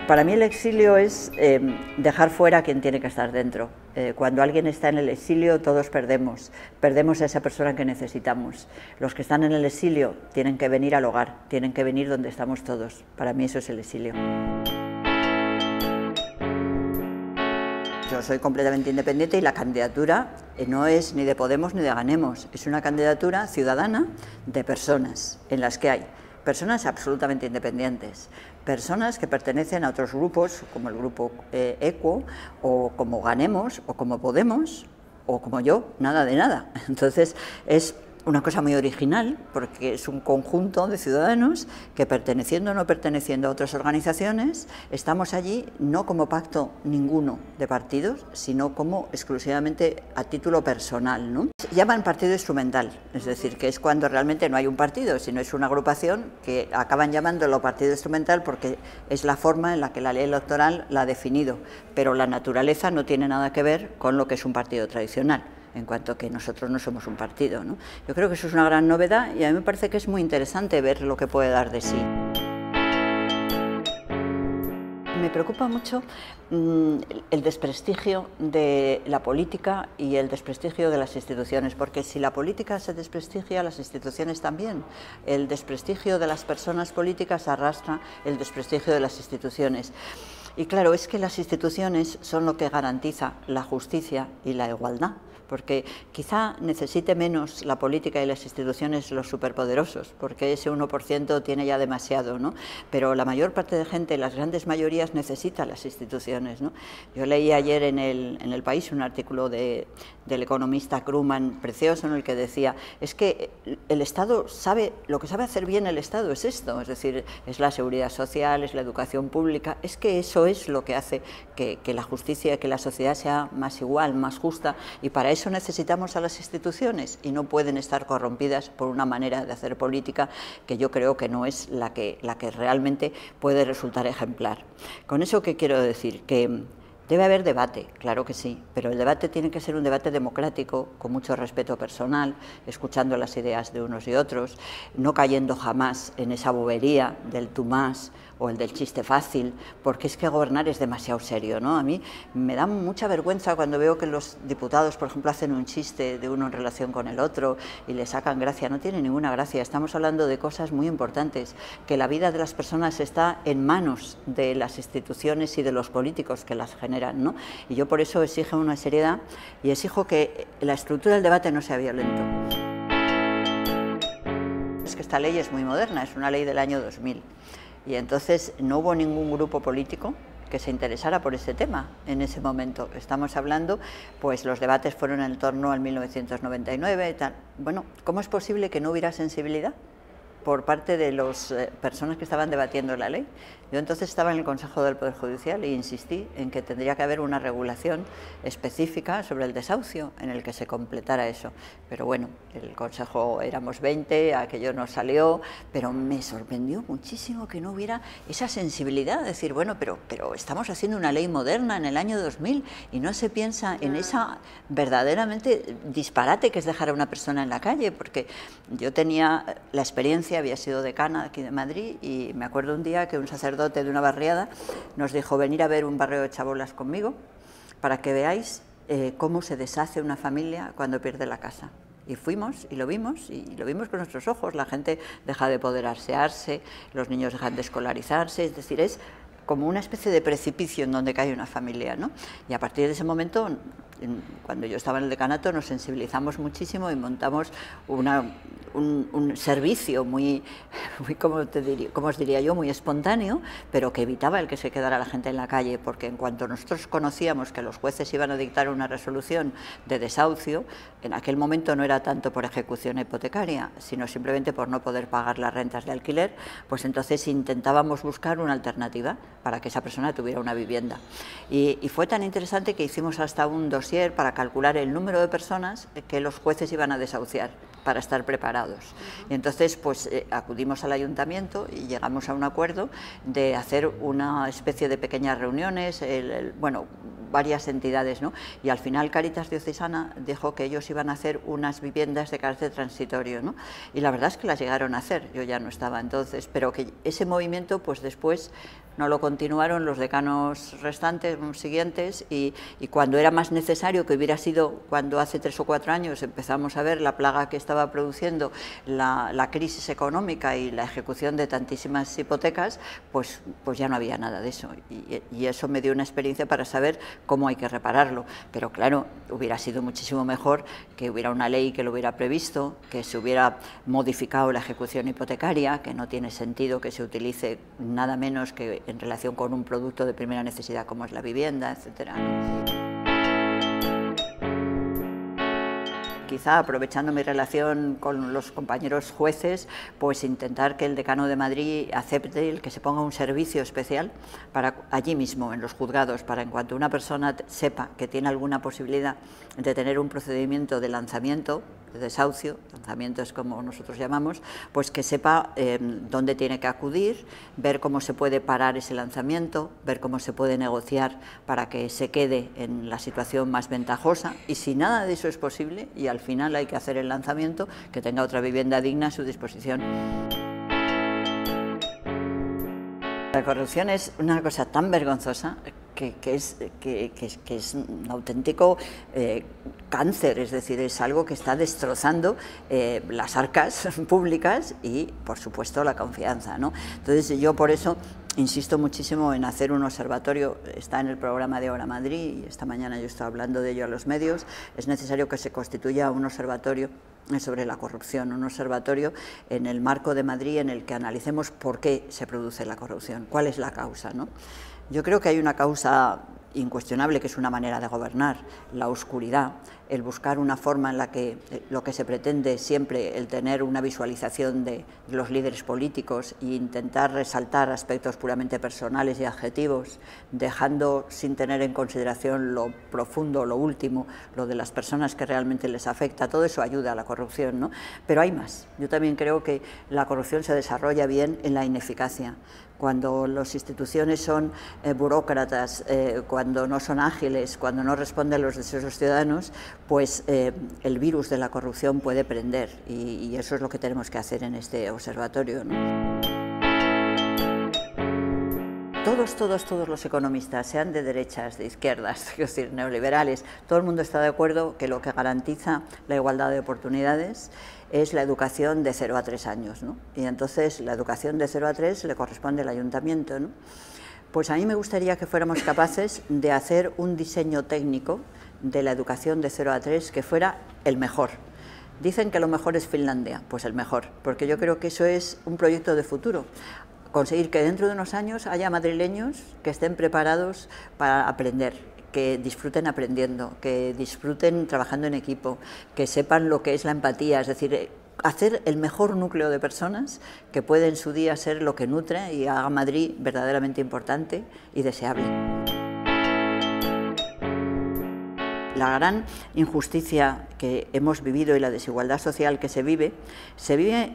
Para mí el exilio es dejar fuera a quien tiene que estar dentro. Cuando alguien está en el exilio todos perdemos a esa persona que necesitamos. Los que están en el exilio tienen que venir al hogar, tienen que venir donde estamos todos. Para mí eso es el exilio. Yo soy completamente independiente y la candidatura no es ni de Podemos ni de Ganemos, es una candidatura ciudadana de personas, en las que hay personas absolutamente independientes, personas que pertenecen a otros grupos, como el grupo ECUO, o como Ganemos, o como Podemos, o como yo, nada de nada. Entonces es una cosa muy original, porque es un conjunto de ciudadanos que, perteneciendo o no perteneciendo a otras organizaciones, estamos allí no como pacto ninguno de partidos, sino como exclusivamente a título personal, ¿no? Se llaman partido instrumental, es decir, que es cuando realmente no hay un partido, sino es una agrupación que acaban llamándolo partido instrumental porque es la forma en la que la ley electoral la ha definido, pero la naturaleza no tiene nada que ver con lo que es un partido tradicional, en cuanto que nosotros no somos un partido, ¿no? Yo creo que eso es una gran novedad y a mí me parece que es muy interesante ver lo que puede dar de sí. Me preocupa mucho el desprestigio de la política y el desprestigio de las instituciones, porque si la política se desprestigia, las instituciones también. El desprestigio de las personas políticas arrastra el desprestigio de las instituciones. Y claro, es que las instituciones son lo que garantiza la justicia y la igualdad, porque quizá necesite menos la política y las instituciones los superpoderosos, porque ese 1% tiene ya demasiado, ¿no? Pero la mayor parte de gente, las grandes mayorías, necesita las instituciones, ¿no? Yo leí ayer en el País un artículo del economista Krugman precioso, en el que decía, es que el Estado sabe, lo que sabe hacer bien el Estado es esto, es decir, es la seguridad social, es la educación pública, es que eso es lo que hace que la justicia, que la sociedad sea más igual, más justa, y para eso necesitamos a las instituciones y no pueden estar corrompidas por una manera de hacer política que yo creo que no es la que realmente puede resultar ejemplar. Con eso, ¿qué quiero decir? Que debe haber debate, claro que sí, pero el debate tiene que ser un debate democrático, con mucho respeto personal, escuchando las ideas de unos y otros, no cayendo jamás en esa bobería del tú más o el del chiste fácil, porque es que gobernar es demasiado serio, ¿no? A mí me da mucha vergüenza cuando veo que los diputados, por ejemplo, hacen un chiste de uno en relación con el otro y le sacan gracia. No tiene ninguna gracia, estamos hablando de cosas muy importantes, que la vida de las personas está en manos de las instituciones y de los políticos que las generan, ¿no? Y yo por eso exijo una seriedad y exijo que la estructura del debate no sea violento. Es que esta ley es muy moderna, es una ley del año 2000. Y entonces no hubo ningún grupo político que se interesara por ese tema en ese momento. Estamos hablando, pues los debates fueron en torno al 1999 y tal. Bueno, ¿cómo es posible que no hubiera sensibilidad por parte de las personas que estaban debatiendo la ley? Yo entonces estaba en el Consejo del Poder Judicial e insistí en que tendría que haber una regulación específica sobre el desahucio en el que se completara eso. Pero bueno, el Consejo éramos 20, aquello no salió, pero me sorprendió muchísimo que no hubiera esa sensibilidad, de decir, bueno, pero estamos haciendo una ley moderna en el año 2000 y no se piensa en esa verdaderamente disparate que es dejar a una persona en la calle, porque yo tenía la experiencia, había sido decana aquí de Madrid y me acuerdo un día que un sacerdote de una barriada nos dijo, venir a ver un barrio de chabolas conmigo para que veáis cómo se deshace una familia cuando pierde la casa. Y fuimos y lo vimos con nuestros ojos, la gente deja de poder asearse, los niños dejan de escolarizarse, es decir, es como una especie de precipicio en donde cae una familia, ¿no? Y a partir de ese momento, cuando yo estaba en el decanato, nos sensibilizamos muchísimo y montamos un servicio muy ¿cómo os diría yo?, muy espontáneo, pero que evitaba el que se quedara la gente en la calle, porque en cuanto nosotros conocíamos que los jueces iban a dictar una resolución de desahucio, en aquel momento no era tanto por ejecución hipotecaria, sino simplemente por no poder pagar las rentas de alquiler, pues entonces intentábamos buscar una alternativa para que esa persona tuviera una vivienda. Y fue tan interesante que hicimos hasta un dossier para calcular el número de personas que los jueces iban a desahuciar para estar preparados. Y entonces pues acudimos al ayuntamiento y llegamos a un acuerdo de hacer una especie de pequeñas reuniones, bueno, varias entidades, ¿no? Y al final Cáritas Diocesana dijo que ellos iban a hacer unas viviendas de carácter transitorio, ¿no? Y la verdad es que las llegaron a hacer, yo ya no estaba entonces, pero que ese movimiento pues después no lo continuaron los decanos restantes, siguientes, y cuando era más necesario, que hubiera sido cuando hace 3 o 4 años empezamos a ver la plaga que estaba produciendo la crisis económica y la ejecución de tantísimas hipotecas, pues ya no había nada de eso, y eso me dio una experiencia para saber cómo hay que repararlo. Pero claro, hubiera sido muchísimo mejor que hubiera una ley que lo hubiera previsto, que se hubiera modificado la ejecución hipotecaria, que no tiene sentido que se utilice nada menos que en relación con un producto de primera necesidad como es la vivienda, etcétera. Quizá aprovechando mi relación con los compañeros jueces, pues intentar que el decano de Madrid acepte el que se ponga un servicio especial para allí mismo, en los juzgados, para en cuanto una persona sepa que tiene alguna posibilidad de tener un procedimiento de lanzamiento, de desahucio, lanzamiento es como nosotros llamamos, pues que sepa dónde tiene que acudir, ver cómo se puede parar ese lanzamiento, ver cómo se puede negociar para que se quede en la situación más ventajosa, y si nada de eso es posible y al final hay que hacer el lanzamiento, que tenga otra vivienda digna a su disposición. La corrupción es una cosa tan vergonzosa que es un auténtico cáncer, es decir, es algo que está destrozando las arcas públicas y, por supuesto, la confianza, ¿no? Entonces, yo por eso insisto muchísimo en hacer un observatorio. Está en el programa de Ahora Madrid y esta mañana yo estaba hablando de ello a los medios. Es necesario que se constituya un observatorio sobre la corrupción, un observatorio en el marco de Madrid en el que analicemos por qué se produce la corrupción, cuál es la causa, ¿no? Yo creo que hay una causa incuestionable, que es una manera de gobernar, la oscuridad, el buscar una forma en la que lo que se pretende siempre, el tener una visualización de los líderes políticos e intentar resaltar aspectos puramente personales y adjetivos, dejando sin tener en consideración lo profundo, lo último, lo de las personas que realmente les afecta. Todo eso ayuda a la corrupción, ¿no? Pero hay más. Yo también creo que la corrupción se desarrolla bien en la ineficacia. Cuando las instituciones son burócratas, cuando no son ágiles, cuando no responden a los deseos de los ciudadanos, pues el virus de la corrupción puede prender, y eso es lo que tenemos que hacer en este observatorio, ¿no? Todos los economistas, sean de derechas, de izquierdas, es decir, neoliberales, todo el mundo está de acuerdo que lo que garantiza la igualdad de oportunidades es la educación de 0 a 3 años, ¿no? Y entonces la educación de 0 a 3 le corresponde al ayuntamiento, ¿no? Pues a mí me gustaría que fuéramos capaces de hacer un diseño técnico de la educación de 0 a 3 que fuera el mejor. Dicen que lo mejor es Finlandia, pues el mejor, porque yo creo que eso es un proyecto de futuro. Conseguir que dentro de unos años haya madrileños que estén preparados para aprender, que disfruten aprendiendo, que disfruten trabajando en equipo, que sepan lo que es la empatía, es decir, hacer el mejor núcleo de personas que puede en su día ser lo que nutre y haga Madrid verdaderamente importante y deseable. La gran injusticia que hemos vivido y la desigualdad social que se vive,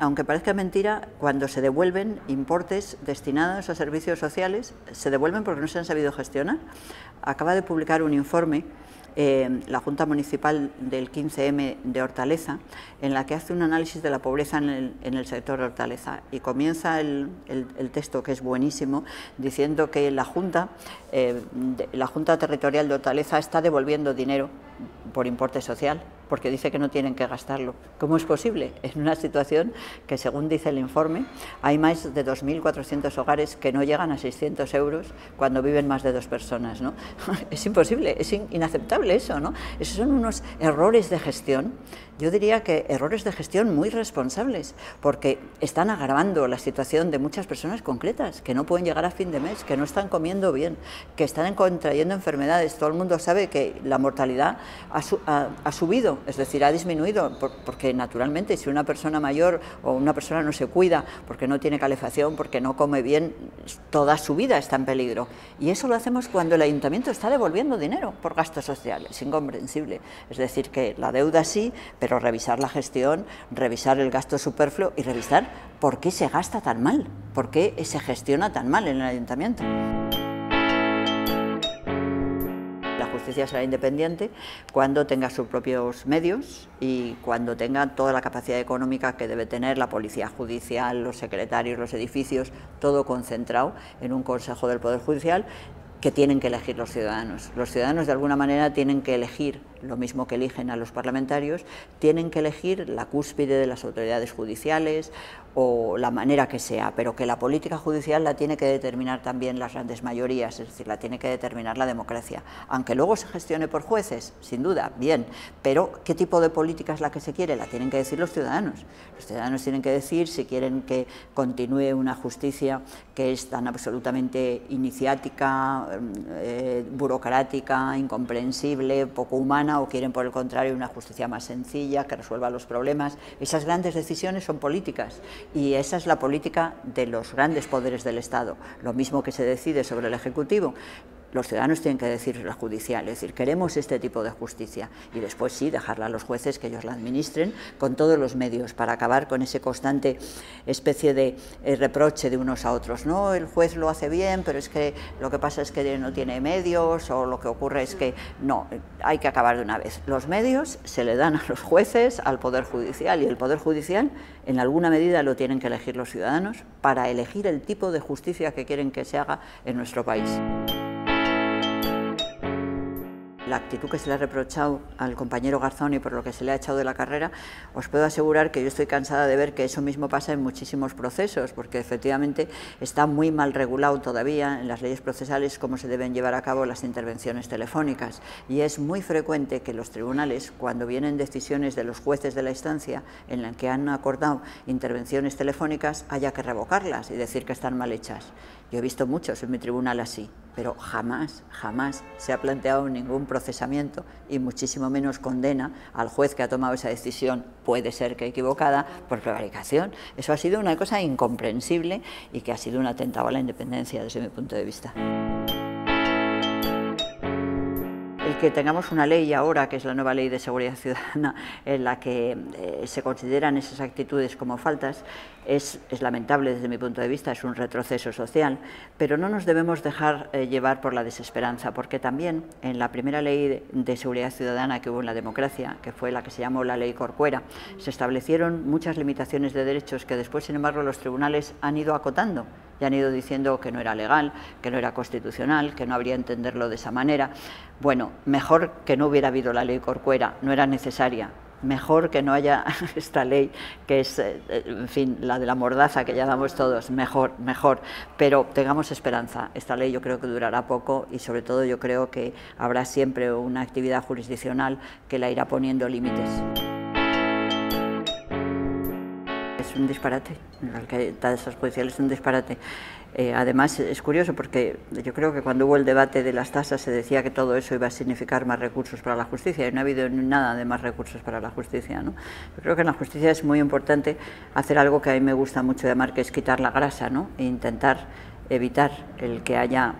aunque parezca mentira, cuando se devuelven importes destinados a servicios sociales, se devuelven porque no se han sabido gestionar. Acaba de publicar un informe la Junta Municipal del 15M de Hortaleza, en la que hace un análisis de la pobreza en el sector hortaleza, y comienza el texto, que es buenísimo, diciendo que la Junta Territorial de Hortaleza está devolviendo dinero por importe social, porque dice que no tienen que gastarlo. ¿Cómo es posible? En una situación que, según dice el informe, hay más de 2.400 hogares que no llegan a 600 euros cuando viven más de 2 personas, ¿no? Es imposible, es inaceptable eso, ¿no? Esos son unos errores de gestión. yo diría que errores de gestión muy responsables, porque están agravando la situación de muchas personas concretas, que no pueden llegar a fin de mes, que no están comiendo bien, que están contrayendo enfermedades. Todo el mundo sabe que la mortalidad ha subido, es decir, ha disminuido, porque naturalmente si una persona mayor o una persona no se cuida, porque no tiene calefacción, porque no come bien, toda su vida está en peligro. Y eso lo hacemos cuando el ayuntamiento está devolviendo dinero por gastos sociales. Es incomprensible. Es decir, que la deuda sí, pero revisar la gestión, revisar el gasto superfluo y revisar por qué se gasta tan mal, por qué se gestiona tan mal en el ayuntamiento. La justicia será independiente cuando tenga sus propios medios y cuando tenga toda la capacidad económica que debe tener la policía judicial, los secretarios, los edificios, todo concentrado en un Consejo del Poder Judicial que tienen que elegir los ciudadanos. Los ciudadanos de alguna manera tienen que elegir, lo mismo que eligen a los parlamentarios, tienen que elegir la cúspide de las autoridades judiciales o la manera que sea, pero que la política judicial la tiene que determinar también las grandes mayorías, es decir, la tiene que determinar la democracia. Aunque luego se gestione por jueces, sin duda, bien, pero ¿qué tipo de política es la que se quiere? La tienen que decir los ciudadanos. Los ciudadanos tienen que decir si quieren que continúe una justicia que es tan absolutamente iniciática, burocrática, incomprensible, poco humana, o quieren por el contrario una justicia más sencilla, que resuelva los problemas. Esas grandes decisiones son políticas y esa es la política de los grandes poderes del Estado. Lo mismo que se decide sobre el Ejecutivo, los ciudadanos tienen que decir la judicial, es decir, queremos este tipo de justicia y después sí dejarla a los jueces que ellos la administren con todos los medios para acabar con ese constante especie de reproche de unos a otros. No, el juez lo hace bien, pero es que lo que pasa es que no tiene medios, o lo que ocurre es que no, hay que acabar de una vez. Los medios se le dan a los jueces, al Poder Judicial, y el Poder Judicial en alguna medida lo tienen que elegir los ciudadanos para elegir el tipo de justicia que quieren que se haga en nuestro país. La actitud que se le ha reprochado al compañero Garzón y por lo que se le ha echado de la carrera, os puedo asegurar que yo estoy cansada de ver que eso mismo pasa en muchísimos procesos, porque efectivamente está muy mal regulado todavía en las leyes procesales cómo se deben llevar a cabo las intervenciones telefónicas, y es muy frecuente que los tribunales, cuando vienen decisiones de los jueces de la instancia en la que han acordado intervenciones telefónicas, haya que revocarlas y decir que están mal hechas. Yo he visto muchos en mi tribunal así, pero jamás se ha planteado ningún procesamiento y muchísimo menos condena al juez que ha tomado esa decisión, puede ser que equivocada, por prevaricación. Eso ha sido una cosa incomprensible y que ha sido un atentado a la independencia desde mi punto de vista. El que tengamos una ley ahora, que es la nueva Ley de Seguridad Ciudadana, en la que se consideran esas actitudes como faltas, es lamentable desde mi punto de vista, es un retroceso social, pero no nos debemos dejar llevar por la desesperanza, porque también en la primera Ley de Seguridad Ciudadana que hubo en la democracia, que fue la que se llamó la Ley Corcuera, se establecieron muchas limitaciones de derechos que después, sin embargo, los tribunales han ido acotando y han ido diciendo que no era legal, que no era constitucional, que no habría que entenderlo de esa manera. Bueno, mejor que no hubiera habido la Ley Corcuera, no era necesaria. Mejor que no haya esta ley, que es, en fin, la de la mordaza que ya damos todos, mejor, pero tengamos esperanza. Esta ley yo creo que durará poco y sobre todo yo creo que habrá siempre una actividad jurisdiccional que la irá poniendo límites. Es un disparate, la alcaldía judicial es un disparate. Además es curioso porque yo creo que cuando hubo el debate de las tasas se decía que todo eso iba a significar más recursos para la justicia y no ha habido nada de más recursos para la justicia, ¿no? Yo creo que en la justicia es muy importante hacer algo que a mí me gusta mucho llamar, que es quitar la grasa, ¿no? E intentar evitar el que haya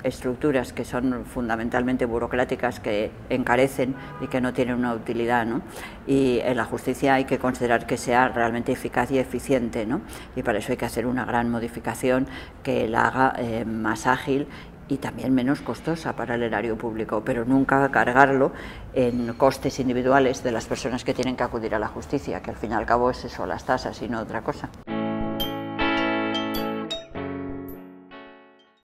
estructuras que son fundamentalmente burocráticas, que encarecen y que no tienen una utilidad, ¿no? Y en la justicia hay que considerar que sea realmente eficaz y eficiente, ¿no? Y para eso hay que hacer una gran modificación que la haga más ágil y también menos costosa para el erario público, pero nunca cargarlo en costes individuales de las personas que tienen que acudir a la justicia, que al fin y al cabo es eso, las tasas y no otra cosa.